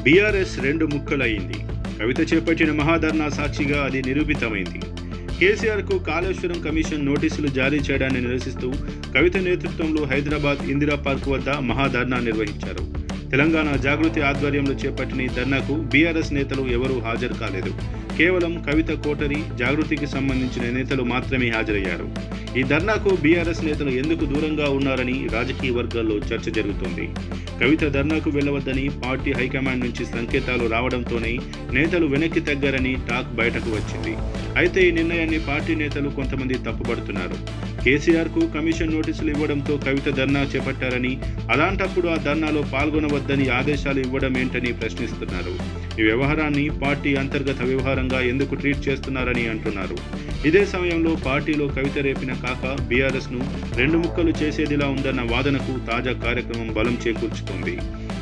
BRS రెండు ముక్కలయ్యింది. కవిత చేపట్టిన మహాధర్నా సాక్షిగా అది నిరూపితమైంది. కేసీఆర్కు కాళేశ్వరం కమిషన్ నోటీసులు జారీ చేయడాన్ని నిరసిస్తూ కవిత నేతృత్వంలో హైదరాబాద్ ఇందిరా పార్క్ వద్ద మహాధర్నా నిర్వహించారు. తెలంగాణ జాగృతి ఆధ్వర్యంలో చేపట్టిన ఈ ధర్నాకు బీఆర్ఎస్ నేతలు ఎవరూ హాజరు కాలేదు. కేవలం కవిత కోటరి, జాగృతికి సంబంధించిన నేతలు మాత్రమే హాజరయ్యారు. ఈ ధర్నాకు బీఆర్ఎస్ నేతలు ఎందుకు దూరంగా ఉన్నారని రాజకీయ వర్గాల్లో చర్చ జరుగుతోంది. కవిత ధర్నాకు వెళ్లవద్దని పార్టీ హైకమాండ్ నుంచి సంకేతాలు రావడంతోనే నేతలు వెనక్కి తగ్గారని టాక్ బయటకు వచ్చింది. అయితే ఈ నిర్ణయాన్ని పార్టీ నేతలు కొంతమంది తప్పుపడుతున్నారు. కేసీఆర్కు కమిషన్ నోటీసులు ఇవ్వడంతో కవిత ధర్నా చేపట్టారని, అలాంటప్పుడు ఆ ధర్నాలో పాల్గొనవద్దని ఆదేశాలు ఇవ్వడం ఏంటని ప్రశ్నిస్తున్నారు. ఈ వ్యవహారాన్ని పార్టీ అంతర్గత వ్యవహారంగా ఎందుకు ట్రీట్ చేస్తున్నారని అంటున్నారు. ఇదే సమయంలో పార్టీలో కవిత రేపిన కాక బీఆర్ఎస్ను రెండు ముక్కలు చేసేదిలా ఉందన్న వాదనకు తాజా కార్యక్రమం బలం చేకూర్చుతోంది.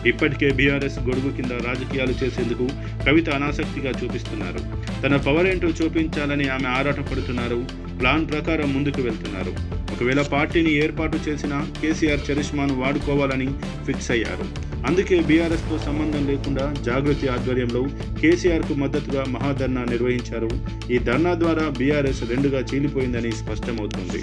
ఇప్పటికే బీఆర్ఎస్ గొడుగు కింద రాజకీయాలు చేసేందుకు కవిత అనాసక్తిగా చూపిస్తున్నారు. తన పవర్ ఏంటో చూపించాలని ఆమె ఆరాటపడుతున్నారు. ప్లాన్ ప్రకారం ముందుకు వెళ్తున్నారు. ఒకవేళ పార్టీని ఏర్పాటు చేసిన కేసీఆర్ చరిష్మాను వాడుకోవాలని ఫిక్స్ అయ్యారు. అందుకే బీఆర్ఎస్తో సంబంధం లేకుండా జాగృతి ఆధ్వర్యంలో కేసీఆర్కు మద్దతుగా మహాధర్నా నిర్వహించారు. ఈ ధర్నా ద్వారా బీఆర్ఎస్ రెండుగా చీలిపోయిందని స్పష్టమవుతుంది.